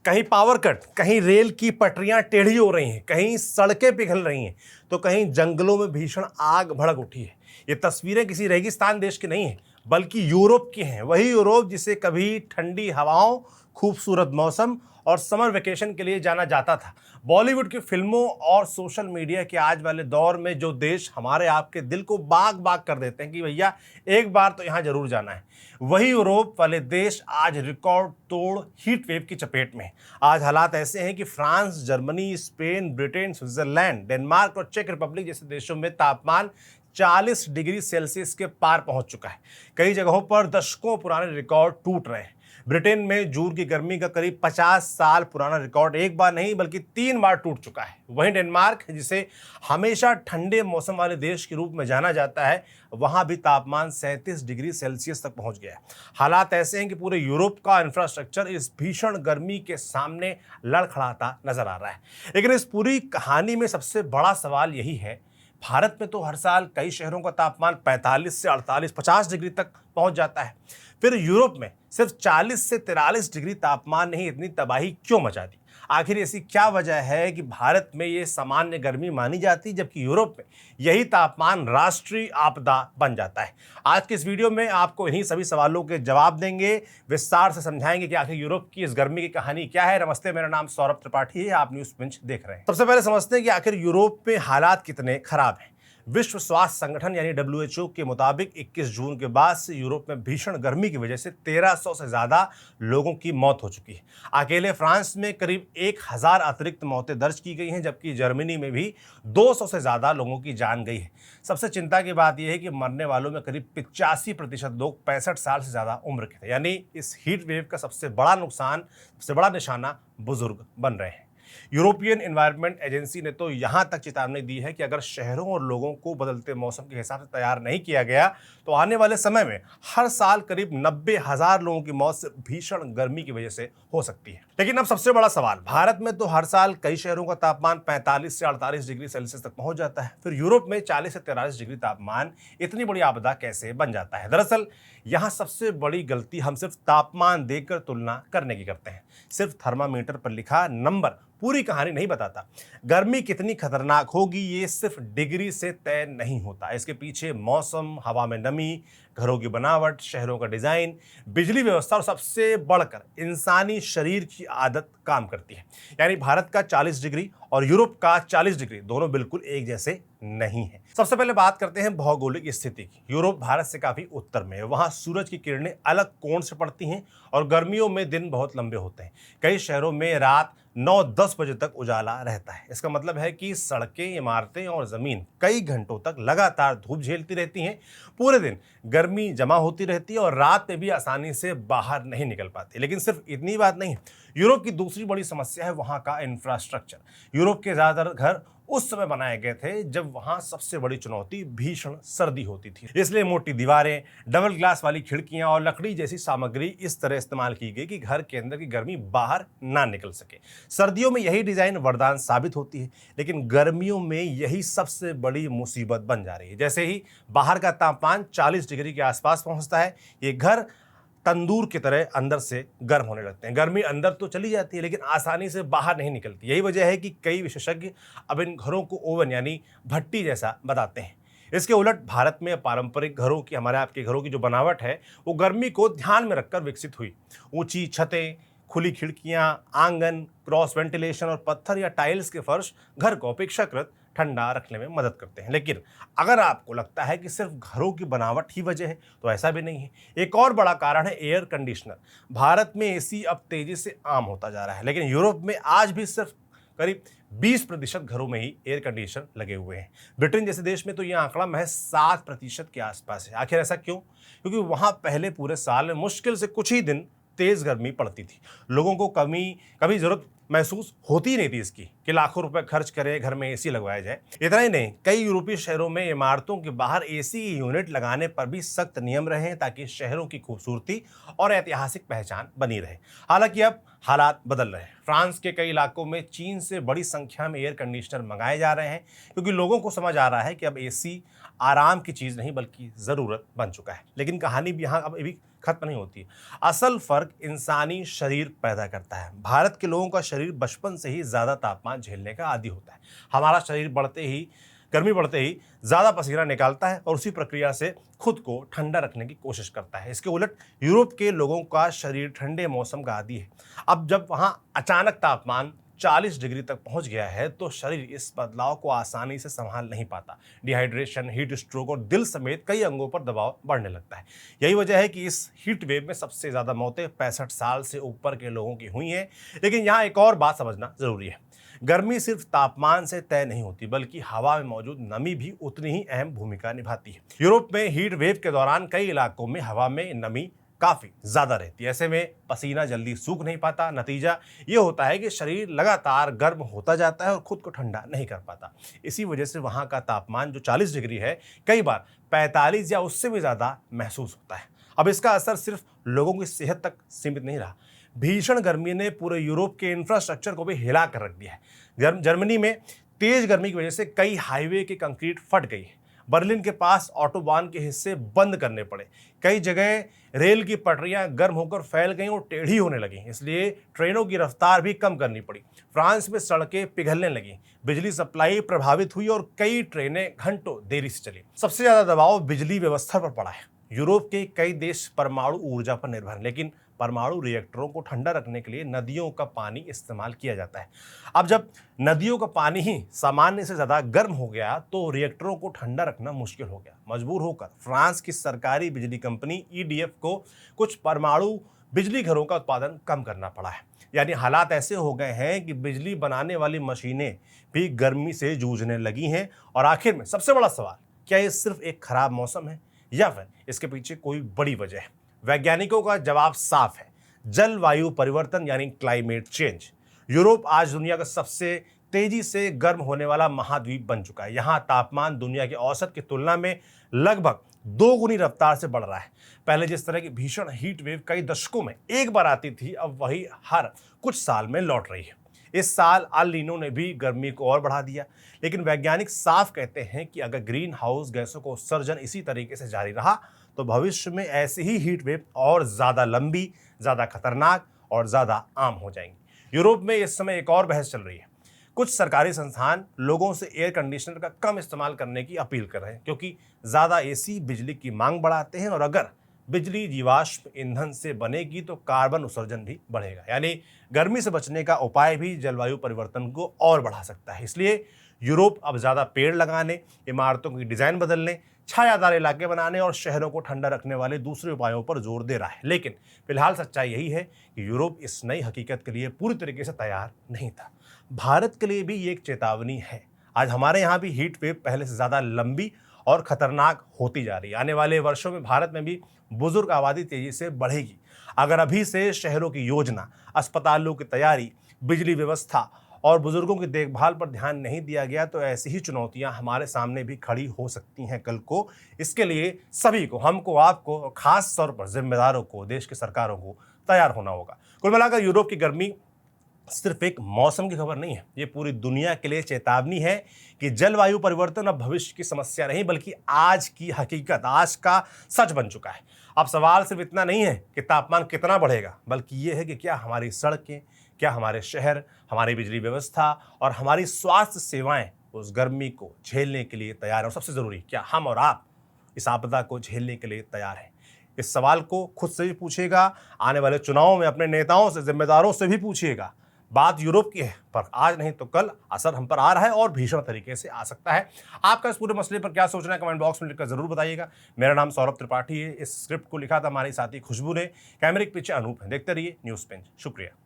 कहीं power cut, कहीं rail की पटरियां टेढ़ी हो रही हैं, कहीं सड़कें पिघल रही हैं, तो कहीं जंगलों में भीषण आग भड़क उठी है। ये तस्वीरें किसी रेगिस्तान देश की नहीं हैं, बल्कि यूरोप की हैं। वही यूरोप जिसे कभी ठंडी हवाओं, खूबसूरत मौसम और समर वेकेशन के लिए जाना जाता था। बॉलीवुड की फिल्मों और सोशल मीडिया के आज वाले दौर में जो देश हमारे आपके दिल को बाग बाग कर देते हैं कि भैया एक बार तो यहाँ जरूर जाना है, वही यूरोप वाले देश आज रिकॉर्ड तोड़ हीट वेव की चपेट में है। आज हालात ऐसे हैं कि France, Germany, Spain, Britain, Switzerland, Denmark और चेक रिपब्लिक जैसे देशों में तापमान 40 डिग्री सेल्सियस के पार पहुंच चुका है। कई जगहों पर दशकों पुराने रिकॉर्ड टूट रहे हैं। ब्रिटेन में जून की गर्मी का करीब 50 साल पुराना रिकॉर्ड एक बार नहीं बल्कि 3 बार टूट चुका है। वहीं डेनमार्क, जिसे हमेशा ठंडे मौसम वाले देश के रूप में जाना जाता है, वहां भी तापमान 37 डिग्री सेल्सियस तक पहुंच गया है। हालात ऐसे हैं कि पूरे यूरोप का इंफ्रास्ट्रक्चर इस भीषण गर्मी के सामने लड़खड़ाता नजर आ रहा है। लेकिन इस पूरी कहानी में सबसे बड़ा सवाल यही है, भारत में तो हर साल कई शहरों का तापमान 45 से 48, 50 डिग्री तक पहुंच जाता है, फिर यूरोप में सिर्फ 40 से 43 डिग्री तापमान ने ही इतनी तबाही क्यों मचा दी? आखिर ऐसी क्या वजह है कि भारत में ये सामान्य गर्मी मानी जाती जबकि यूरोप में यही तापमान राष्ट्रीय आपदा बन जाता है? आज के इस वीडियो में आपको इन्हीं सभी सवालों के जवाब देंगे, विस्तार से समझाएंगे कि आखिर यूरोप की इस गर्मी की कहानी क्या है। नमस्ते, मेरा नाम सौरभ त्रिपाठी है, आप न्यूज़ पिंच देख रहे हैं। सबसे पहले समझते हैं कि आखिर यूरोप में हालात कितने खराब हैं। विश्व स्वास्थ्य संगठन यानी WHO के मुताबिक 21 जून के बाद से यूरोप में भीषण गर्मी की वजह से 1300 से ज्यादा लोगों की मौत हो चुकी है। अकेले फ्रांस में करीब 1000 अतिरिक्त मौतें दर्ज की गई हैं, जबकि जर्मनी में भी 200 से ज्यादा लोगों की जान गई है। सबसे चिंता की बात यह है कि मरने वालों में करीब 85% लोग 65 साल से ज्यादा उम्र के थे। यानी इस हीट वेव का सबसे बड़ा नुकसान, सबसे बड़ा निशाना बुजुर्ग बन रहे हैं। यूरोपियन एनवायरनमेंट एजेंसी ने तो यहां तक चेतावनी दी है कि अगर शहरों और लोगों को बदलते मौसम के हिसाब से तैयार नहीं किया गया तो आने वाले समय में हर साल करीब 90,000 लोगों की मौत सिर्फ भीषण गर्मी की वजह से हो सकती है। लेकिन अब सबसे बड़ा सवाल, भारत में तो हर साल कई शहरों का तापमान 45 से 48 डिग्री सेल्सियस तक पहुंच जाता है, फिर यूरोप में 40 से 43 डिग्री तापमान इतनी बड़ी आपदा कैसे बन जाता है? दरअसल यहां सबसे बड़ी गलती हम सिर्फ तापमान देकर तुलना करने की करते हैं। सिर्फ थर्मामीटर पर लिखा नंबर पूरी कहानी नहीं बताता। गर्मी कितनी खतरनाक होगी ये सिर्फ डिग्री से तय नहीं होता। इसके पीछे मौसम, हवा में नमी, घरों की बनावट, शहरों का डिजाइन, बिजली व्यवस्था और सबसे बढ़कर इंसानी शरीर की आदत काम करती है। यानी भारत का 40 डिग्री और यूरोप का 40 डिग्री दोनों बिल्कुल एक जैसे नहीं है। सबसे पहले बात करते हैं भौगोलिक स्थिति की। यूरोप भारत से काफी उत्तर में है, वहां सूरज की किरणें अलग कोण से पड़ती हैं और गर्मियों में दिन बहुत लंबे होते हैं। कई शहरों में रात 9-10 बजे तक उजाला रहता है। इसका मतलब है कि सड़कें, इमारतें और जमीन कई घंटों तक लगातार धूप झेलती रहती हैं। पूरे दिन गर्मी जमा होती रहती है और रात में भी आसानी से बाहर नहीं निकल पाती। लेकिन सिर्फ इतनी बात नहीं, यूरोप की दूसरी बड़ी समस्या है वहां का इंफ्रास्ट्रक्चर। यूरोप के ज्यादातर घर उस समय बनाए गए थे जब वहां सबसे बड़ी चुनौती भीषण सर्दी होती थी। इसलिए मोटी दीवारें, डबल ग्लास वाली खिड़कियां और लकड़ी जैसी सामग्री इस तरह इस्तेमाल की गई कि घर के अंदर की गर्मी बाहर ना निकल सके। सर्दियों में यही डिजाइन वरदान साबित होती है, लेकिन गर्मियों में यही सबसे बड़ी मुसीबत बन जा रही है। जैसे ही बाहर का तापमान 40 डिग्री के आसपास पहुंचता है, ये घर तंदूर की तरह अंदर से गर्म होने लगते हैं। गर्मी अंदर तो चली जाती है लेकिन आसानी से बाहर नहीं निकलती। यही वजह है कि कई विशेषज्ञ अब इन घरों को ओवन यानी भट्टी जैसा बताते हैं। इसके उलट भारत में पारंपरिक घरों की, हमारे आपके घरों की जो बनावट है वो गर्मी को ध्यान में रखकर विकसित हुई। ऊंची छतें, खुली खिड़कियां, आंगन, क्रॉस वेंटिलेशन और पत्थर या टाइल्स के फर्श घर को अपेक्षाकृत ठंडा रखने में मदद करते हैं। लेकिन अगर आपको लगता है कि सिर्फ घरों की बनावट ही वजह है तो ऐसा भी नहीं है। एक और बड़ा कारण है एयर कंडीशनर। भारत में एसी अब तेजी से आम होता जा रहा है, लेकिन यूरोप में आज भी सिर्फ करीब 20% घरों में ही एयर कंडीशनर लगे हुए हैं। ब्रिटेन जैसे देश में तो यह आंकड़ा महज 7% के आसपास है। आखिर ऐसा क्यों? क्योंकि वहां पहले पूरे साल में मुश्किल से कुछ ही दिन तेज गर्मी पड़ती थी। लोगों को कभी जरूरत महसूस होती ही नहीं थी इसकी कि लाखों रुपए खर्च करें, घर में एसी लगवाया जाए। इतना ही नहीं, कई यूरोपीय शहरों में इमारतों के बाहर एसी यूनिट लगाने पर भी सख्त नियम रहे हैं ताकि शहरों की खूबसूरती और ऐतिहासिक पहचान बनी रहे। हालांकि अब हालात बदल रहे हैं। फ्रांस के कई इलाकों में चीन से बड़ी संख्या में एयर कंडीशनर मंगाए जा रहे हैं क्योंकि लोगों को समझ आ रहा है कि अब एसी आराम की चीज नहीं बल्कि जरूरत बन चुका है। लेकिन कहानी भी यहाँ अब भी खत्म नहीं होती है। असल फर्क इंसानी शरीर पैदा करता है। भारत के लोगों का शरीर बचपन से ही ज़्यादा तापमान झेलने का आदी होता है। हमारा शरीर गर्मी बढ़ते ही ज़्यादा पसीना निकालता है और उसी प्रक्रिया से खुद को ठंडा रखने की कोशिश करता है। इसके उलट यूरोप के लोगों का शरीर ठंडे मौसम का आदी है। अब जब वहाँ अचानक तापमान 40 डिग्री तक पहुंच गया है तो शरीर इस बदलाव को आसानी से संभाल नहीं पाता। डिहाइड्रेशन, हीट स्ट्रोक और दिल समेत कई अंगों पर दबाव बढ़ने लगता है। यही वजह है कि इस हीट वेव में सबसे ज़्यादा मौतें 65 साल से ऊपर के लोगों की हुई हैं। लेकिन यहाँ एक और बात समझना ज़रूरी है। गर्मी सिर्फ तापमान से तय नहीं होती, बल्कि हवा में मौजूद नमी भी उतनी ही अहम भूमिका निभाती है। यूरोप में हीट वेव के दौरान कई इलाकों में हवा में नमी काफ़ी ज़्यादा रहती है। ऐसे में पसीना जल्दी सूख नहीं पाता। नतीजा ये होता है कि शरीर लगातार गर्म होता जाता है और खुद को ठंडा नहीं कर पाता। इसी वजह से वहाँ का तापमान जो 40 डिग्री है, कई बार 45 या उससे भी ज़्यादा महसूस होता है। अब इसका असर सिर्फ लोगों की सेहत तक सीमित नहीं रहा। भीषण गर्मी ने पूरे यूरोप के इंफ्रास्ट्रक्चर को भी हिला कर रख दिया है। जर्मनी में तेज गर्मी की वजह से कई हाईवे की कंक्रीट फट गई है। बर्लिन के पास ऑटोबान के हिस्से बंद करने पड़े। कई जगह रेल की पटरियां गर्म होकर फैल गईं और टेढ़ी होने लगीं, इसलिए ट्रेनों की रफ्तार भी कम करनी पड़ी। फ्रांस में सड़कें पिघलने लगीं, बिजली सप्लाई प्रभावित हुई और कई ट्रेनें घंटों देरी से चली। सबसे ज़्यादा दबाव बिजली व्यवस्था पर पड़ा है। यूरोप के कई देश परमाणु ऊर्जा पर निर्भर हैं, लेकिन परमाणु रिएक्टरों को ठंडा रखने के लिए नदियों का पानी इस्तेमाल किया जाता है। अब जब नदियों का पानी ही सामान्य से ज़्यादा गर्म हो गया तो रिएक्टरों को ठंडा रखना मुश्किल हो गया। मजबूर होकर फ्रांस की सरकारी बिजली कंपनी EDF को कुछ परमाणु बिजली घरों का उत्पादन कम करना पड़ा है। यानी हालात ऐसे हो गए हैं कि बिजली बनाने वाली मशीनें भी गर्मी से जूझने लगी हैं। और आखिर में सबसे बड़ा सवाल, क्या ये सिर्फ एक खराब मौसम है या फिर इसके पीछे कोई बड़ी वजह है? वैज्ञानिकों का जवाब साफ है, जलवायु परिवर्तन यानी क्लाइमेट चेंज। यूरोप आज दुनिया का सबसे तेजी से गर्म होने वाला महाद्वीप बन चुका है। यहाँ तापमान दुनिया के औसत की तुलना में लगभग 2 गुनी रफ्तार से बढ़ रहा है। पहले जिस तरह की भीषण हीट वेव कई दशकों में एक बार आती थी, अब वही हर कुछ साल में लौट रही है। इस साल अल नीनो ने भी गर्मी को और बढ़ा दिया। लेकिन वैज्ञानिक साफ कहते हैं कि अगर ग्रीन हाउस गैसों का उत्सर्जन इसी तरीके से जारी रहा तो भविष्य में ऐसी ही हीट वेव और ज़्यादा लंबी, ज़्यादा खतरनाक और ज़्यादा आम हो जाएंगी। यूरोप में इस समय एक और बहस चल रही है। कुछ सरकारी संस्थान लोगों से एयर कंडीशनर का कम इस्तेमाल करने की अपील कर रहे हैं, क्योंकि ज़्यादा AC बिजली की मांग बढ़ाते हैं और अगर बिजली जीवाश्म ईंधन से बनेगी तो कार्बन उत्सर्जन भी बढ़ेगा। यानी गर्मी से बचने का उपाय भी जलवायु परिवर्तन को और बढ़ा सकता है। इसलिए यूरोप अब ज़्यादा पेड़ लगाने, इमारतों की डिज़ाइन बदलने, छायादार इलाके बनाने और शहरों को ठंडा रखने वाले दूसरे उपायों पर जोर दे रहा है। लेकिन फिलहाल सच्चाई यही है कि यूरोप इस नई हकीकत के लिए पूरी तरीके से तैयार नहीं था। भारत के लिए भी ये एक चेतावनी है। आज हमारे यहाँ भी हीट वेव पहले से ज़्यादा लंबी और खतरनाक होती जा रही है। आने वाले वर्षों में भारत में भी बुजुर्ग आबादी तेजी से बढ़ेगी। अगर अभी से शहरों की योजना, अस्पतालों की तैयारी, बिजली व्यवस्था और बुजुर्गों की देखभाल पर ध्यान नहीं दिया गया तो ऐसी ही चुनौतियां हमारे सामने भी खड़ी हो सकती हैं कल को। इसके लिए सभी को, हमको, आपको और खास तौर पर जिम्मेदारों को, देश की सरकारों को तैयार होना होगा। कुल मिलाकर यूरोप की गर्मी सिर्फ एक मौसम की खबर नहीं है, ये पूरी दुनिया के लिए चेतावनी है कि जलवायु परिवर्तन अब भविष्य की समस्या नहीं बल्कि आज की हकीकत, आज का सच बन चुका है। अब सवाल सिर्फ इतना नहीं है कि तापमान कितना बढ़ेगा, बल्कि ये है कि क्या हमारी सड़कें, क्या हमारे शहर, हमारी बिजली व्यवस्था और हमारी स्वास्थ्य सेवाएं उस गर्मी को झेलने के लिए तैयार है। और सबसे ज़रूरी, क्या हम और आप इस आपदा को झेलने के लिए तैयार हैं? इस सवाल को खुद से भी पूछिएगा, आने वाले चुनावों में अपने नेताओं से, जिम्मेदारों से भी पूछिएगा। बात यूरोप की है, पर आज नहीं तो कल असर हम पर आ रहा है और भीषण तरीके से आ सकता है। आपका इस पूरे मसले पर क्या सोचना है, कमेंट बॉक्स में लिखकर जरूर बताइएगा। मेरा नाम सौरभ त्रिपाठी है। इस स्क्रिप्ट को लिखा था हमारी साथी खुशबू ने, कैमरे के पीछे अनूप है। देखते रहिए न्यूज़ पेंच। शुक्रिया।